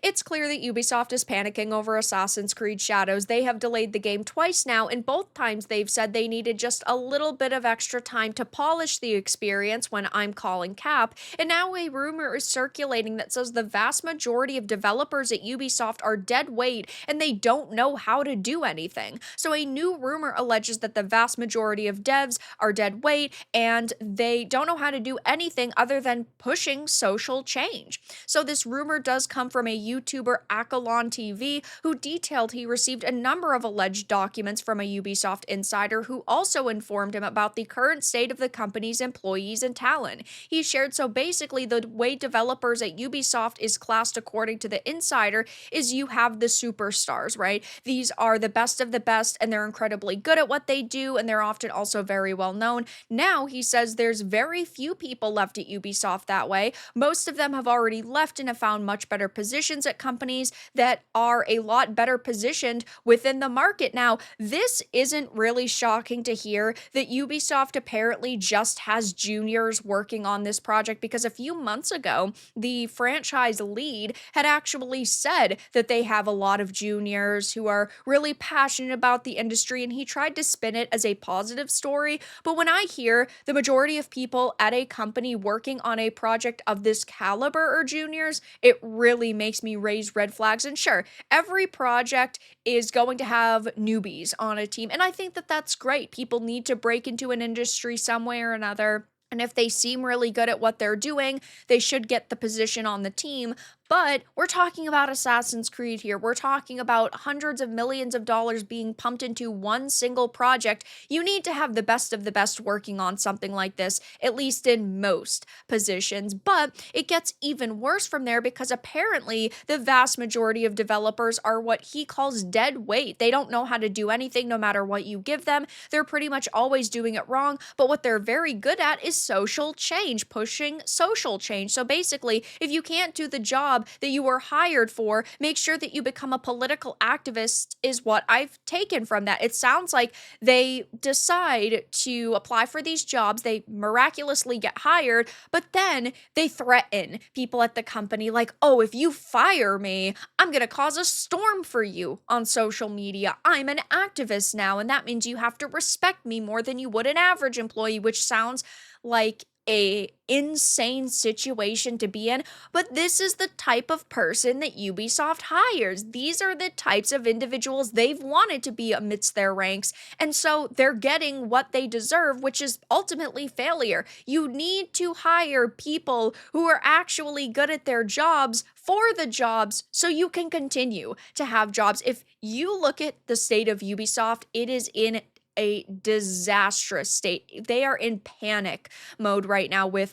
It's clear that Ubisoft is panicking over Assassin's Creed Shadows. They have delayed the game twice now, and both times they've said they needed just a little bit of extra time to polish the experience when I'm calling cap. And now a rumor is circulating that says the vast majority of developers at Ubisoft are dead weight and they don't know how to do anything. So a new rumor alleges that the vast majority of devs are dead weight and they don't know how to do anything other than pushing social change. So this rumor does come from a YouTuber, Akalon TV, who detailed he received a number of alleged documents from a Ubisoft insider who also informed him about the current state of the company's employees and talent. He shared so basically the way developers at Ubisoft is classed according to the insider is you have the superstars, right? These are the best of the best and they're incredibly good at what they do and they're often also very well known. Now he says there's very few people left at Ubisoft that way. Most of them have already left and have found much better positions at companies that are a lot better positioned within the market. Now, this isn't really shocking to hear that Ubisoft apparently just has juniors working on this project because a few months ago, the franchise lead had actually said that they have a lot of juniors who are really passionate about the industry, and he tried to spin it as a positive story. But when I hear the majority of people at a company working on a project of this caliber are juniors, it really makes me raise red flags. And sure, every project is going to have newbies on a team, and I think that that's great. People need to break into an industry some way or another. And if they seem really good at what they're doing, they should get the position on the team. But we're talking about Assassin's Creed here. We're talking about hundreds of millions of dollars being pumped into one single project. You need to have the best of the best working on something like this, at least in most positions. But it gets even worse from there because apparently the vast majority of developers are what he calls dead weight. They don't know how to do anything no matter what you give them. They're pretty much always doing it wrong. But what they're very good at is social change, pushing social change. So basically, if you can't do the job that you were hired for, make sure that you become a political activist, is what I've taken from that. It sounds like they decide to apply for these jobs, they miraculously get hired, but then they threaten people at the company like, oh, if you fire me, I'm gonna cause a storm for you on social media. I'm an activist now, and that means you have to respect me more than you would an average employee, which sounds like a insane situation to be in, but this is the type of person that Ubisoft hires. These are the types of individuals they've wanted to be amidst their ranks, and so they're getting what they deserve, which is ultimately failure. You need to hire people who are actually good at their jobs for the jobs so you can continue to have jobs. If you look at the state of Ubisoft, it is in a disastrous state. They are in panic mode right now with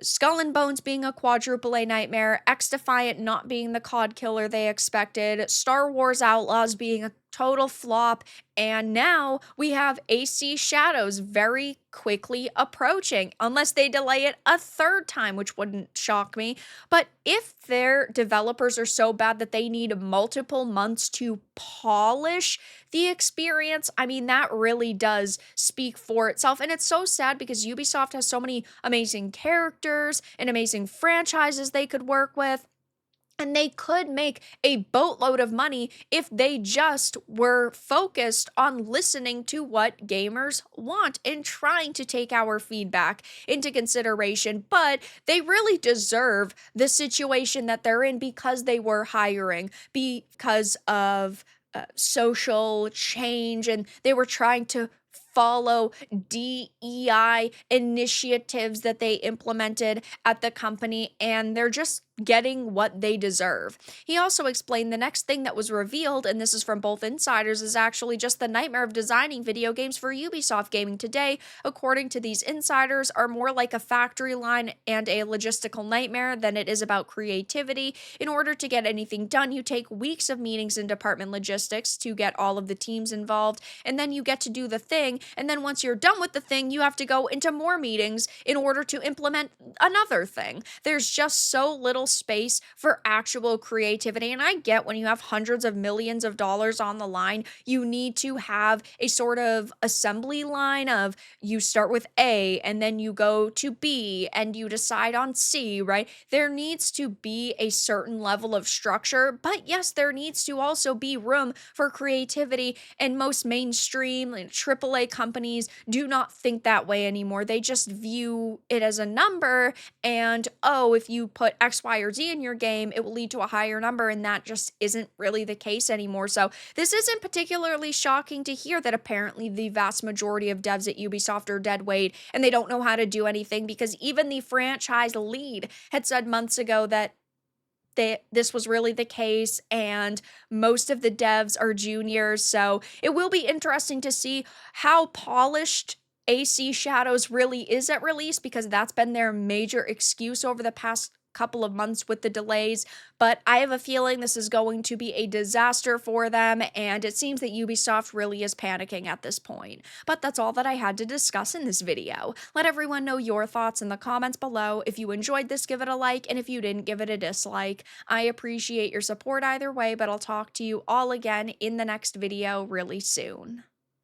Skull and Bones being a quadruple A nightmare, X Defiant not being the COD killer they expected, Star Wars Outlaws being a total flop, and now we have AC Shadows very quickly approaching, unless they delay it a third time, which wouldn't shock me. But if their developers are so bad that they need multiple months to polish the experience, I mean, that really does speak for itself. And it's so sad because Ubisoft has so many amazing characters and amazing franchises they could work with. And they could make a boatload of money if they just were focused on listening to what gamers want and trying to take our feedback into consideration. But they really deserve the situation that they're in because they were hiring, because of social change, and they were trying to follow DEI initiatives that they implemented at the company, and they're just getting what they deserve. He also explained the next thing that was revealed, and this is from both insiders, is actually just the nightmare of designing video games for Ubisoft gaming today, according to these insiders, are more like a factory line and a logistical nightmare than it is about creativity. In order to get anything done, you take weeks of meetings in department logistics to get all of the teams involved, and then you get to do the thing, and then once you're done with the thing, you have to go into more meetings in order to implement another thing. There's just so little space for actual creativity. And I get when you have hundreds of millions of dollars on the line, you need to have a sort of assembly line of you start with A and then you go to B and you decide on C, right? There needs to be a certain level of structure, but yes, there needs to also be room for creativity. And most mainstream like AAA companies do not think that way anymore. They just view it as a number and, oh, if you put X, Y, or Z in your game, it will lead to a higher number. And that just isn't really the case anymore. So this isn't particularly shocking to hear that apparently the vast majority of devs at Ubisoft are deadweight and they don't know how to do anything, because even the franchise lead had said months ago that this was really the case, and most of the devs are juniors. So it will be interesting to see how polished AC Shadows really is at release, because that's been their major excuse over the past couple of months with the delays. But I have a feeling this is going to be a disaster for them, and it seems that Ubisoft really is panicking at this point. But that's all that I had to discuss in this video. Let everyone know your thoughts in the comments below. If you enjoyed this, give it a like, and if you didn't, give it a dislike. I appreciate your support either way, but I'll talk to you all again in the next video really soon.